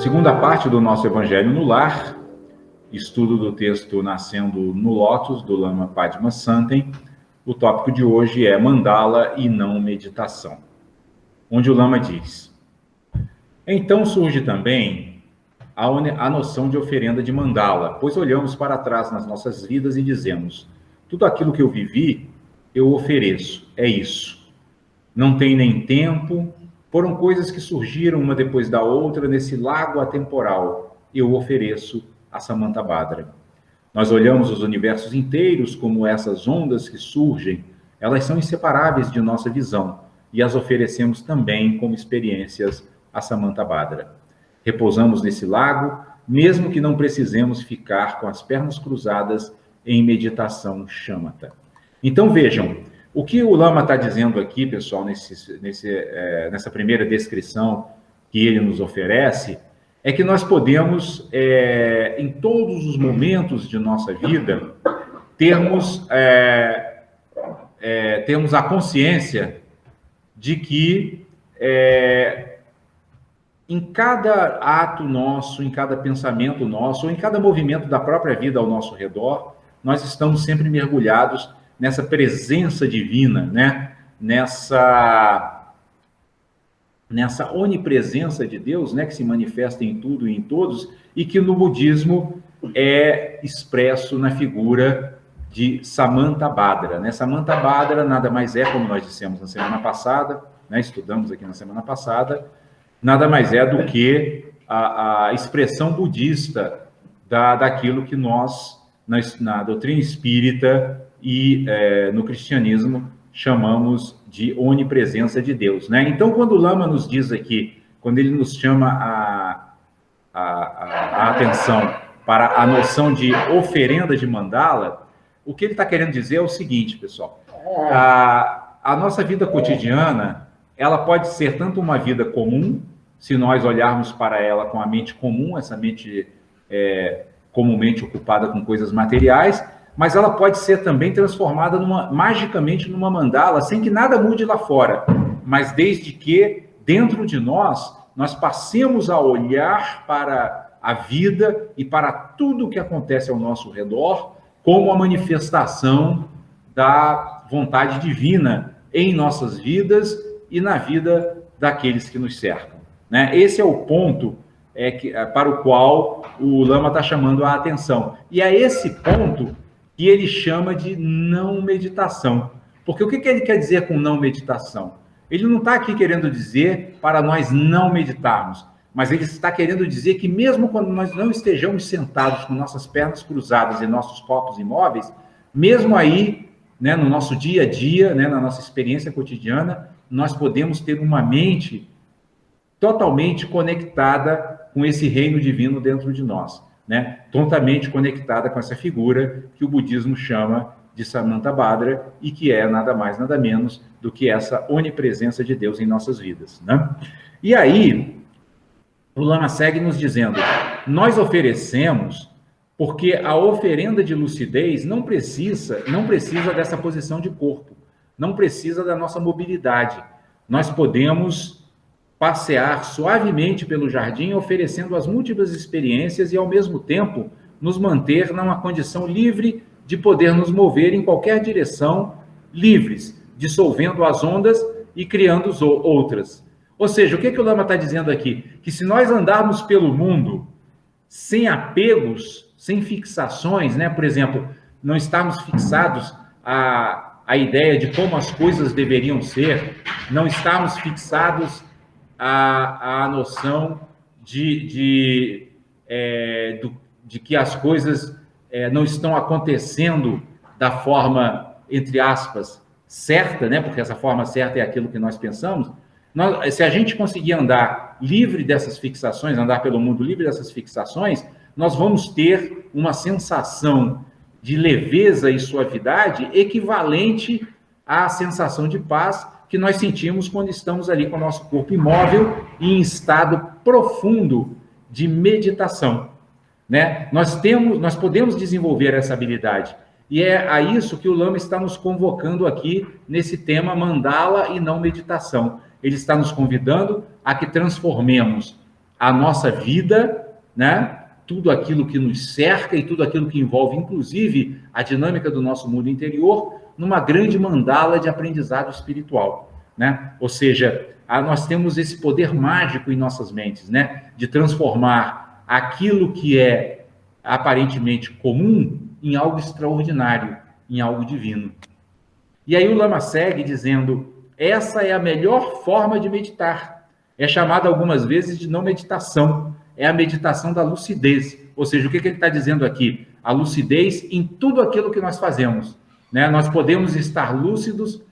Segunda parte do nosso Evangelho no Lar, estudo do texto Nascendo no Lótus, do Lama Padmasambhava. O tópico de hoje é mandala e não meditação, onde o Lama diz: então surge também a noção de oferenda de mandala, pois olhamos para trás nas nossas vidas e dizemos: tudo aquilo que eu vivi, eu ofereço, é isso. Não tem nem tempo, foram coisas que surgiram uma depois da outra nesse lago atemporal. Eu ofereço a Samantabhadra. Nós olhamos os universos inteiros como essas ondas que surgem, elas são inseparáveis de nossa visão e as oferecemos também como experiências a Samantabhadra. Repousamos nesse lago, mesmo que não precisemos ficar com as pernas cruzadas em meditação shamatha. Então vejam, o que o Lama está dizendo aqui, pessoal, nessa primeira descrição que ele nos oferece, é que nós podemos, em todos os momentos de nossa vida, termos a consciência de que em cada ato nosso, em cada pensamento nosso, ou em cada movimento da própria vida ao nosso redor, nós estamos sempre mergulhados nessa presença divina, né? Nessa onipresença de Deus, né? Que se manifesta em tudo e em todos, e que no budismo é expresso na figura de Samantabhadra, né? Samantabhadra nada mais é, como nós dissemos na semana passada, né? Estudamos aqui na semana passada, nada mais é do que a expressão budista daquilo que nós, na doutrina espírita e no cristianismo, chamamos de onipresença de Deus, né? Então, quando o Lama nos diz aqui, quando ele nos chama a atenção para a noção de oferenda de mandala, o que ele está querendo dizer é o seguinte, pessoal: a nossa vida cotidiana, ela pode ser tanto uma vida comum, se nós olharmos para ela com a mente comum, essa mente comumente ocupada com coisas materiais, mas ela pode ser também transformada magicamente numa mandala, sem que nada mude lá fora, mas desde que dentro de nós passemos a olhar para a vida e para tudo o que acontece ao nosso redor como a manifestação da vontade divina em nossas vidas e na vida daqueles que nos cercam, né? Esse é o ponto para o qual o Lama está chamando a atenção. E é esse ponto que ele chama de não meditação. Porque o que ele quer dizer com não meditação? Ele não está aqui querendo dizer para nós não meditarmos, mas ele está querendo dizer que mesmo quando nós não estejamos sentados com nossas pernas cruzadas e nossos corpos imóveis, mesmo aí, né, no nosso dia a dia, né, na nossa experiência cotidiana, nós podemos ter uma mente totalmente conectada com esse reino divino dentro de nós, né? Totalmente conectada com essa figura que o budismo chama de Samantabhadra e que é nada mais, nada menos do que essa onipresença de Deus em nossas vidas, né? E aí, o Lama segue nos dizendo: nós oferecemos porque a oferenda de lucidez não precisa dessa posição de corpo, não precisa da nossa mobilidade. Nós podemos passear suavemente pelo jardim, oferecendo as múltiplas experiências e, ao mesmo tempo, nos manter numa condição livre de poder nos mover em qualquer direção, livres, dissolvendo as ondas e criando outras. Ou seja, o que o Lama está dizendo aqui? Que se nós andarmos pelo mundo sem apegos, sem fixações, né? Por exemplo, não estarmos fixados à ideia de como as coisas deveriam ser, não estarmos fixados a noção de que as coisas não estão acontecendo da forma, entre aspas, certa, né? Porque essa forma certa é aquilo que nós pensamos. Se a gente conseguir andar livre dessas fixações, andar pelo mundo livre dessas fixações, nós vamos ter uma sensação de leveza e suavidade equivalente à sensação de paz que nós sentimos quando estamos ali com o nosso corpo imóvel e em estado profundo de meditação, né? Nós podemos desenvolver essa habilidade. E é a isso que o Lama está nos convocando aqui nesse tema mandala e não meditação. Ele está nos convidando a que transformemos a nossa vida, né? Tudo aquilo que nos cerca e tudo aquilo que envolve, inclusive, a dinâmica do nosso mundo interior, numa grande mandala de aprendizado espiritual, né? Ou seja, nós temos esse poder mágico em nossas mentes, né? De transformar aquilo que é aparentemente comum em algo extraordinário, em algo divino. E aí o Lama segue dizendo, essa é a melhor forma de meditar. É chamada algumas vezes de não meditação, é a meditação da lucidez. Ou seja, o que ele está dizendo aqui? A lucidez em tudo aquilo que nós fazemos, né? Nós podemos estar lúcidos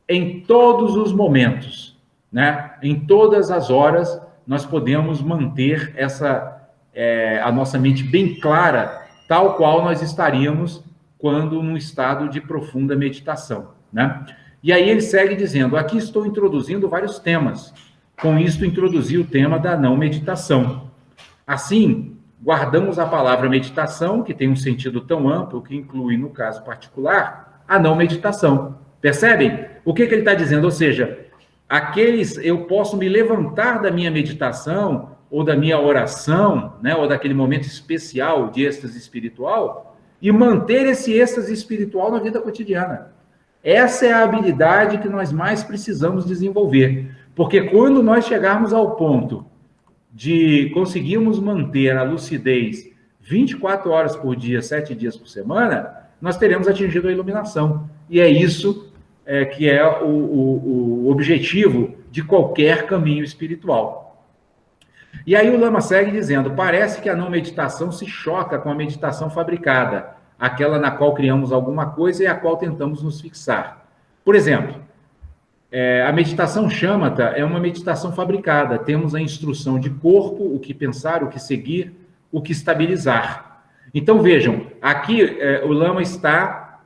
em todos os momentos, né? Em todas as horas, nós podemos manter a nossa mente bem clara, tal qual nós estaríamos quando num estado de profunda meditação, né? E aí ele segue dizendo, aqui estou introduzindo vários temas. Com isto, introduzi o tema da não meditação. Assim, guardamos a palavra meditação, que tem um sentido tão amplo que inclui, no caso particular, a não meditação. Percebem? O que ele está dizendo? Ou seja, eu posso me levantar da minha meditação ou da minha oração, né, ou daquele momento especial de êxtase espiritual e manter esse êxtase espiritual na vida cotidiana. Essa é a habilidade que nós mais precisamos desenvolver, porque quando nós chegarmos ao ponto de conseguirmos manter a lucidez 24 horas por dia, 7 dias por semana, nós teremos atingido a iluminação. E é isso que é o objetivo de qualquer caminho espiritual. E aí o Lama segue dizendo, parece que a não meditação se choca com a meditação fabricada, aquela na qual criamos alguma coisa e a qual tentamos nos fixar. Por exemplo, a meditação shamatha é uma meditação fabricada. Temos a instrução de corpo, o que pensar, o que seguir, o que estabilizar. Então, vejam, aqui o Lama está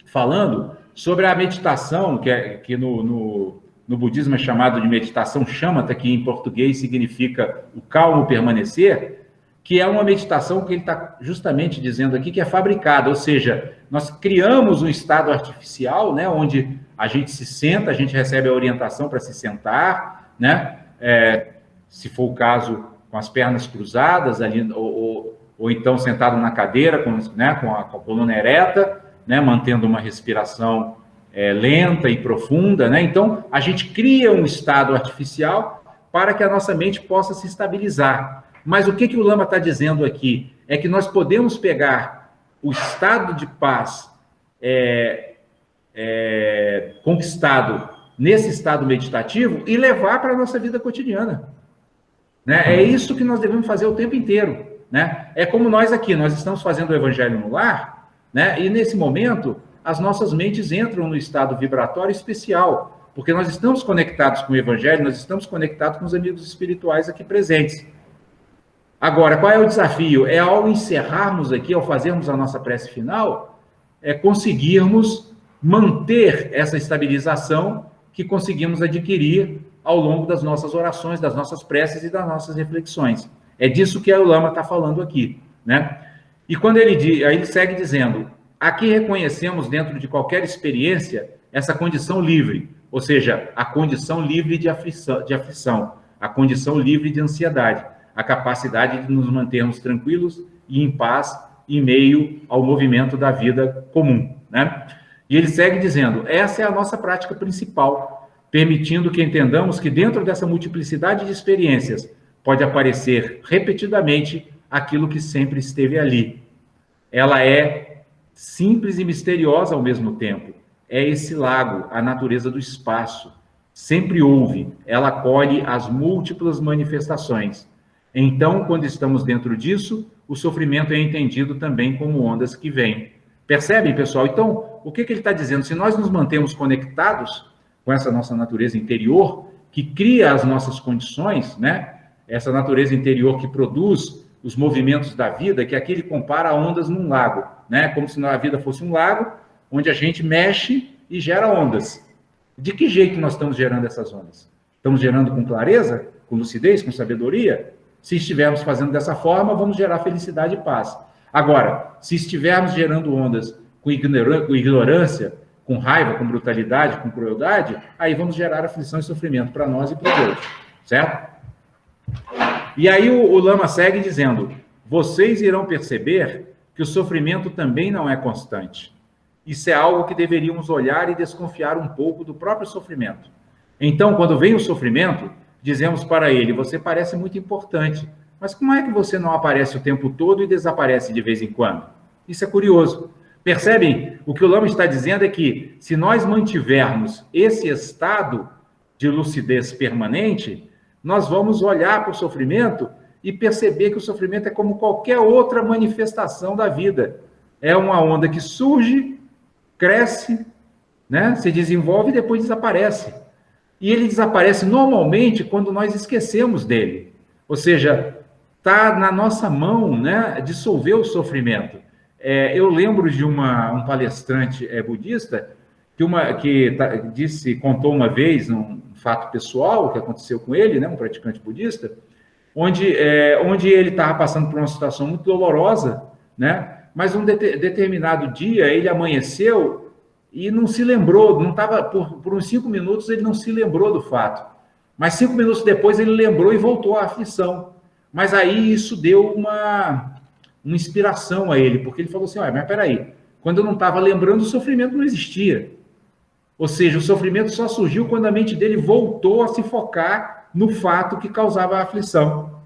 falando sobre a meditação, que no budismo é chamado de meditação shamatha, que em português significa o calmo permanecer, que é uma meditação que ele está justamente dizendo aqui que é fabricada, ou seja, nós criamos um estado artificial, né, onde a gente se senta, a gente recebe a orientação para se sentar, né, se for o caso, com as pernas cruzadas, ali, ou então sentado na cadeira, com a coluna ereta, né, mantendo uma respiração lenta e profunda, né? Então, a gente cria um estado artificial para que a nossa mente possa se estabilizar. Mas o que o Lama está dizendo aqui? É que nós podemos pegar o estado de paz conquistado nesse estado meditativo e levar para a nossa vida cotidiana. Né? É isso que nós devemos fazer o tempo inteiro. Né? É como nós aqui, nós estamos fazendo o Evangelho no Lar, né? E nesse momento, as nossas mentes entram no estado vibratório especial, porque nós estamos conectados com o Evangelho, nós estamos conectados com os amigos espirituais aqui presentes. Agora, qual é o desafio? É ao encerrarmos aqui, ao fazermos a nossa prece final, conseguirmos manter essa estabilização que conseguimos adquirir ao longo das nossas orações, das nossas preces e das nossas reflexões. É disso que o Lama está falando aqui, né? E quando aí ele segue dizendo, aqui reconhecemos dentro de qualquer experiência essa condição livre, ou seja, a condição livre de aflição, a condição livre de ansiedade, a capacidade de nos mantermos tranquilos e em paz em meio ao movimento da vida comum, né? E ele segue dizendo, essa é a nossa prática principal, permitindo que entendamos que dentro dessa multiplicidade de experiências pode aparecer repetidamente aquilo que sempre esteve ali. Ela é simples e misteriosa ao mesmo tempo. É esse lago, a natureza do espaço. Sempre houve, ela acolhe as múltiplas manifestações. Então, quando estamos dentro disso, o sofrimento é entendido também como ondas que vêm. Percebem, pessoal? Então, o que ele está dizendo? Se nós nos mantemos conectados com essa nossa natureza interior, que cria as nossas condições, né? Essa natureza interior que produz os movimentos da vida, que aqui ele compara a ondas num lago, né? Como se a vida fosse um lago, onde a gente mexe e gera ondas. De que jeito nós estamos gerando essas ondas? Estamos gerando com clareza, com lucidez, com sabedoria? Se estivermos fazendo dessa forma, vamos gerar felicidade e paz. Agora, se estivermos gerando ondas com ignorância, com raiva, com brutalidade, com crueldade, aí vamos gerar aflição e sofrimento para nós e para os outros, certo? E aí o Lama segue dizendo: vocês irão perceber que o sofrimento também não é constante. Isso é algo que deveríamos olhar e desconfiar um pouco do próprio sofrimento. Então, quando vem o sofrimento, dizemos para ele: você parece muito importante, mas como é que você não aparece o tempo todo e desaparece de vez em quando? Isso é curioso. Percebem? O que o Lama está dizendo é que, se nós mantivermos esse estado de lucidez permanente, nós vamos olhar para o sofrimento e perceber que o sofrimento é como qualquer outra manifestação da vida. É uma onda que surge, cresce, né, se desenvolve e depois desaparece. E ele desaparece normalmente quando nós esquecemos dele. Ou seja, está na nossa mão, né, dissolver o sofrimento. Eu lembro de um palestrante budista contou uma vez um fato pessoal que aconteceu com ele, né, um praticante budista, onde ele estava passando por uma situação muito dolorosa, né, mas um determinado dia ele amanheceu e não se lembrou, não estava, por uns 5 minutos ele não se lembrou do fato, mas 5 minutos depois ele lembrou e voltou à aflição. Mas aí isso deu uma inspiração a ele, porque ele falou assim: olha, mas peraí, quando eu não estava lembrando, o sofrimento não existia. Ou seja, o sofrimento só surgiu quando a mente dele voltou a se focar no fato que causava a aflição.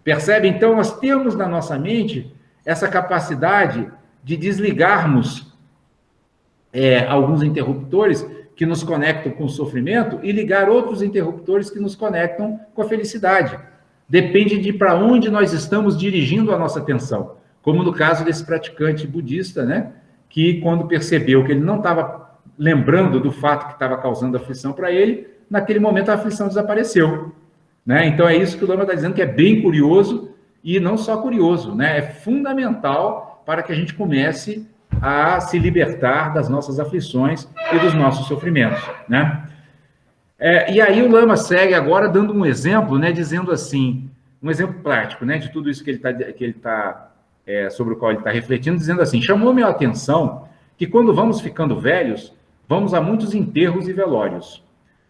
Percebe? Então, nós temos na nossa mente essa capacidade de desligarmos alguns interruptores que nos conectam com o sofrimento e ligar outros interruptores que nos conectam com a felicidade. Depende de para onde nós estamos dirigindo a nossa atenção. Como no caso desse praticante budista, né, que quando percebeu que ele não estava lembrando do fato que estava causando aflição para ele, naquele momento a aflição desapareceu. Né? Então é isso que o Lama está dizendo, que é bem curioso, e não só curioso, né? É fundamental para que a gente comece a se libertar das nossas aflições e dos nossos sofrimentos. Né? E aí o Lama segue agora dando um exemplo, né, dizendo assim, um exemplo prático, né, de tudo isso que ele tá sobre o qual ele está refletindo, dizendo assim: chamou-me a atenção que quando vamos ficando velhos, vamos a muitos enterros e velórios.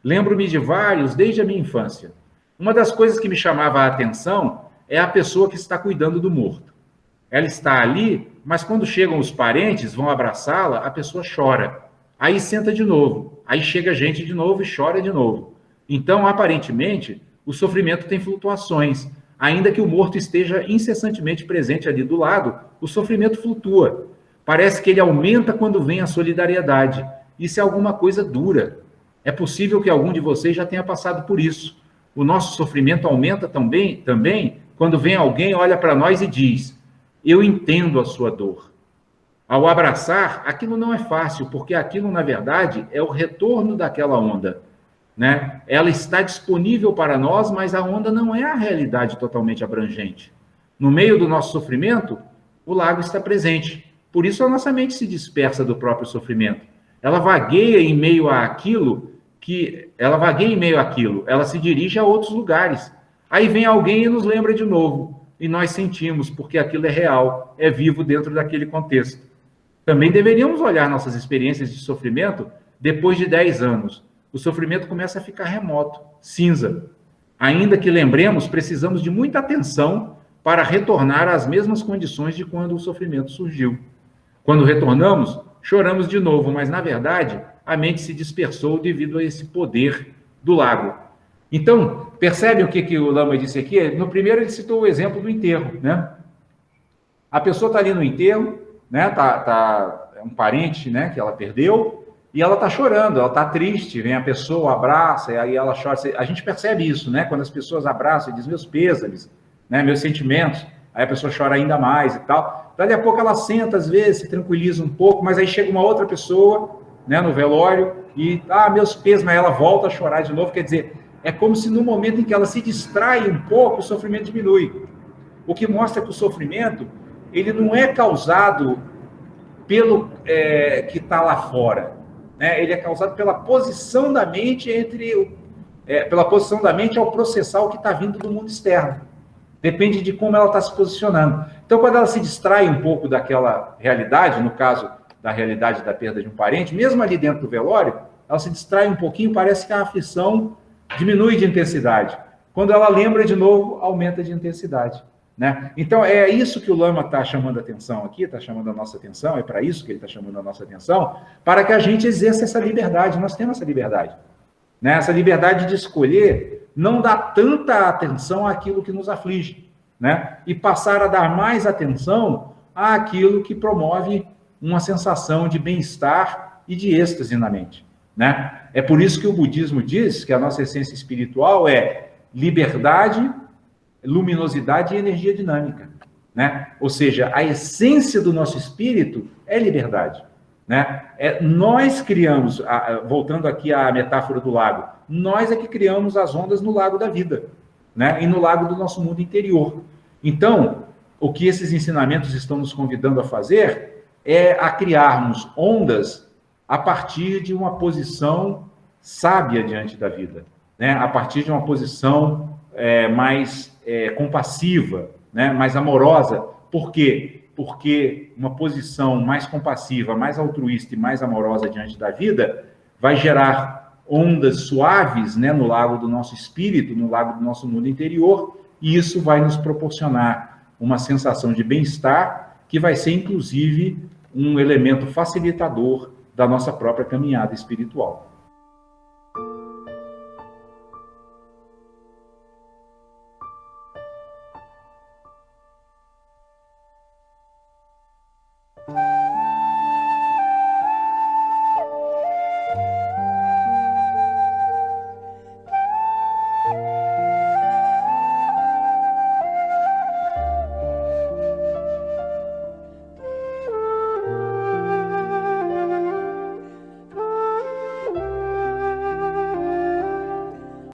Lembro-me de vários desde a minha infância. Uma das coisas que me chamava a atenção é a pessoa que está cuidando do morto. Ela está ali, mas quando chegam os parentes, vão abraçá-la, a pessoa chora. Aí senta de novo, aí chega gente de novo e chora de novo. Então, aparentemente, o sofrimento tem flutuações. Ainda que o morto esteja incessantemente presente ali do lado, o sofrimento flutua. Parece que ele aumenta quando vem a solidariedade. Isso é alguma coisa dura. É possível que algum de vocês já tenha passado por isso. O nosso sofrimento aumenta também quando vem alguém, olha para nós e diz: eu entendo a sua dor. Ao abraçar, aquilo não é fácil, porque aquilo, na verdade, é o retorno daquela onda. Né? Ela está disponível para nós, mas a onda não é a realidade totalmente abrangente. No meio do nosso sofrimento, o lago está presente. Por isso a nossa mente se dispersa do próprio sofrimento. Ela vagueia em meio àquilo, ela se dirige a outros lugares. Aí vem alguém e nos lembra de novo, e nós sentimos, porque aquilo é real, é vivo dentro daquele contexto. Também deveríamos olhar nossas experiências de sofrimento depois de 10 anos. O sofrimento começa a ficar remoto, cinza. Ainda que lembremos, precisamos de muita atenção para retornar às mesmas condições de quando o sofrimento surgiu. Quando retornamos, choramos de novo, mas, na verdade, a mente se dispersou devido a esse poder do lago. Então, percebem o que o Lama disse aqui? No primeiro, ele citou o exemplo do enterro. Né? A pessoa está ali no enterro, né? É um parente, né, que ela perdeu, e ela está chorando, ela está triste, vem a pessoa, abraça, e aí ela chora. A gente percebe isso, né? Quando as pessoas abraçam e dizem meus pêsames, né, meus sentimentos, aí a pessoa chora ainda mais e tal. Dali a pouco ela senta, às vezes, se tranquiliza um pouco, mas aí chega uma outra pessoa, né, no velório, e, meus pêsames, aí ela volta a chorar de novo. Quer dizer, é como se no momento em que ela se distrai um pouco, o sofrimento diminui. O que mostra que o sofrimento, ele não é causado pelo que está lá fora. Ele é causado pela posição da mente pela posição da mente ao processar o que está vindo do mundo externo. Depende de como ela está se posicionando. Então, quando ela se distrai um pouco daquela realidade, no caso da realidade da perda de um parente, mesmo ali dentro do velório, ela se distrai um pouquinho, parece que a aflição diminui de intensidade. Quando ela lembra de novo, aumenta de intensidade. Né? Então, é isso que o Lama está chamando a atenção aqui, está chamando a nossa atenção, é para isso que ele está chamando a nossa atenção, para que a gente exerça essa liberdade. Nós temos essa liberdade. Né? Essa liberdade de escolher não dar tanta atenção àquilo que nos aflige, né? E passar a dar mais atenção àquilo que promove uma sensação de bem-estar e de êxtase na mente. Né? É por isso que o budismo diz que a nossa essência espiritual é liberdade, luminosidade e energia dinâmica, né? Ou seja, a essência do nosso espírito é liberdade, né? Nós criamos, voltando aqui à metáfora do lago, nós é que criamos as ondas no lago da vida, né? E no lago do nosso mundo interior. Então, o que esses ensinamentos estão nos convidando a fazer é a criarmos ondas a partir de uma posição sábia diante da vida, né? A partir de uma posição mais compassiva, né? Mais amorosa. Por quê? Porque uma posição mais compassiva, mais altruísta e mais amorosa diante da vida vai gerar ondas suaves, né, no lago do nosso espírito, no lago do nosso mundo interior, e isso vai nos proporcionar uma sensação de bem-estar que vai ser, inclusive, um elemento facilitador da nossa própria caminhada espiritual.